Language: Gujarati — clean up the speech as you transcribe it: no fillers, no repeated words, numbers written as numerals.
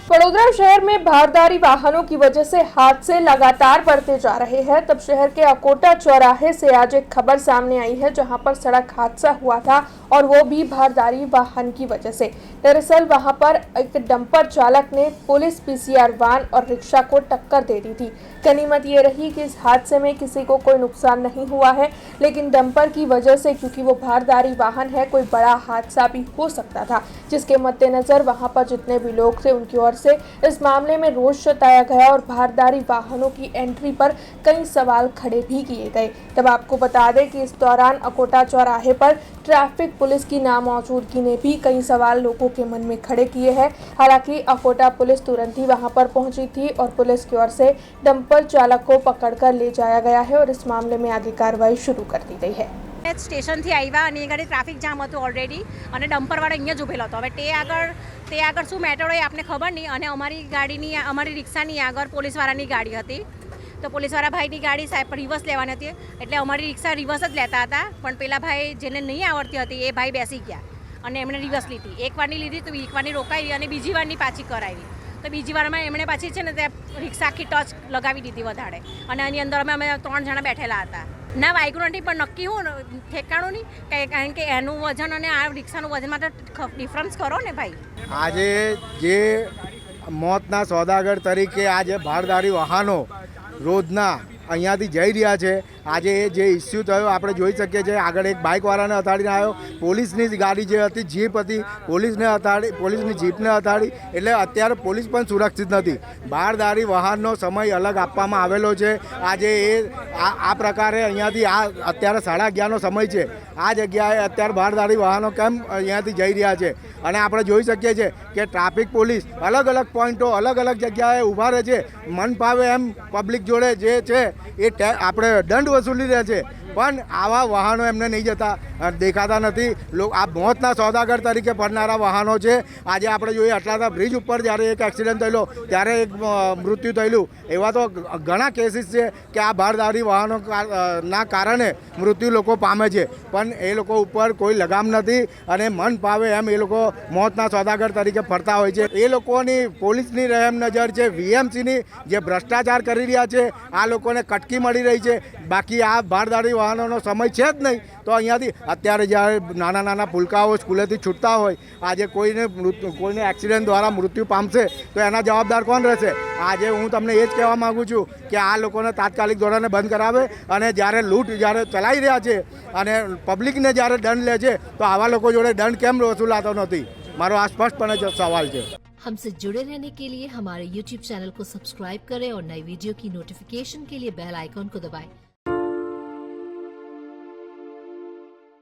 वडोदरा शहर में भारदारी वाहनों की वजह से हादसे लगातार बढ़ते जा रहे हैं। तब शहर के अकोटा चौराहे से आज एक खबर सामने आई है, जहां पर सड़क हादसा हुआ था और वो भी भारदारी वाहन की वजह से। दरअसल वहां पर एक डंपर चालक ने पुलिस पीसीआर वाहन और रिक्शा को टक्कर दे दी थी। गनीमत ये रही कि इस हादसे में किसी को कोई नुकसान नहीं हुआ है, लेकिन डंपर की वजह से, क्योंकि वो भारदारी वाहन है, कोई बड़ा हादसा भी हो सकता था, जिसके मद्देनजर वहां पर जितने भी लोग थे उनकी ओर से इस मामले में रोष जताया गया और भारदारी वाहनों की एंट्री पर कई सवाल खड़े भी किए गए। तब आपको बता दें कि इस दौरान अकोटा चौराहे पर ट्रैफिक पुलिस की नामौजूदगी ने भी कई सवाल लोगों के मन में खड़े किए हैं। हालांकि अकोटा पुलिस तुरंत ही वहां पर पहुंची थी और पुलिस की ओर से डंपर चालक को पकड़कर ले जाया गया है और इस मामले में आगे कार्रवाई शुरू कर दी गई है। स्टेशन थी आव्या અને એ ગાડી ટ્રાફિક જામ હતું ઓલરેડી અને ડમ્પરવાળો અહીંયા જ ઊભેલો હતો। હવે તે આગળ શું મેટર હોય આપને ખબર નહીં અને અમારી રિક્ષાની આગળ પોલીસવાળાની ગાડી હતી। તો પોલીસવાળા ભાઈની ગાડી સાહેબ રિવર્સ લેવાની હતી, એટલે અમારી રિક્ષા રિવર્સ જ લેતા હતા, પણ પેલા ભાઈ જેને નહીં આવડતી હતી એ ભાઈ બેસી ગયા અને એમણે રિવર્સ લીધી। એક વારની લીધી તો એક વારની રોકાવી અને બીજી વારની પાછી કરાવી। તો બીજી વારમાં એમણે પાછી છે ને તે રિક્ષા આખી ટચ લગાવી દીધી વધારે અને આની અંદર અમે 3 જણા બેઠેલા હતા। ના વાગ્યું નથી, પણ નક્કી હું ઠેકાણું નહીં, કારણ કે એનું વજન અને આ રિક્ષાનું વજનમાં તો ડિફરન્સ કરો ને ભાઈ। આજે જે મોતના સોદાગર તરીકે આજે ભારદારી વાહનો રોજના અહીંયાથી જઈ રહ્યા છે, આજે જે ઇસ્યુ થયો આપણે જોઈ શકીએ છીએ। આગળ એક બાઇકવાળાને અથાડીને આવ્યો, પોલીસની ગાડી જે હતી જીપ હતી, પોલીસની જીપને અથાડી, એટલે અત્યારે પોલીસ પણ સુરક્ષિત નથી। ભારદારી વાહનનો સમય અલગ આપવામાં આવેલો છે। આજે આ પ્રકારે અહીંયાથી અત્યારે 11:30નો સમય છે, આ જગ્યાએ અત્યારે ભારદારી વાહનો કેમ અહીંયાથી જઈ રહ્યા છે? અને આપણે જોઈ શકીએ છીએ કે ટ્રાફિક પોલીસ અલગ અલગ પોઈન્ટો અલગ અલગ જગ્યાએ ઊભા રહે છે, મન ફાવે એમ પબ્લિક જોડે જે છે એ આપણે દંડ વસૂલી રહ્યા છે, પણ આવા વાહનો એમને નહીં જતા દેખાતા નથી। આ મોતના સોદાગર તરીકે ફરનારા વાહનો છે। આજે આપણે જોઈએ અટલાદા બ્રિજ ઉપર જ્યારે એક એક્સિડન્ટ થયેલો ત્યારે એક મૃત્યુ થયેલું, એવા તો ઘણા કેસીસ છે કે આ ભારદારી વાહનો ના કારણે મૃત્યુ લોકો પામે છે, પણ એ લોકો ઉપર કોઈ લગામ નથી અને મન ફાવે એમ એ લોકો મોતના સોદાગર તરીકે ફરતા હોય છે। એ લોકોની પોલીસની રહેમ નજર છે, વીએમસીની જે ભ્રષ્ટાચાર કરી રહ્યા છે, આ લોકોને કટકી મળી રહી છે। બાકી આ ભારદારી વાહનોનો સમય છે જ નહીં। તો અહીંયાથી અત્યારે જ્યારે નાના નાના પુલકાઓ સ્કૂલેથી છૂટતા હોય, આજે કોઈને એક્સિડન્ટ દ્વારા મૃત્યુ પામશે તો એના જવાબદાર કોણ રહેશે? આજે હું તમને એ જ કહેવા માગું છું કે આ લોકોને તાત્કાલિક ધોરણે બંધ કરાવે અને જ્યારે લૂંટ જ્યારે ચલાવી રહ્યા છે અને પબ્લિકને જ્યારે દંડ લે છે, તો આવા લોકો જોડે દંડ કેમ વસૂલાતો નથી? મારો આ સ્પષ્ટપણે સવાલ છે। हमसे जुड़े रहने के लिए हमारे YouTube चैनल को सब्सक्राइब करें और नई वीडियो की नोटिफिकेशन के लिए बेल आइकॉन को दबाएं।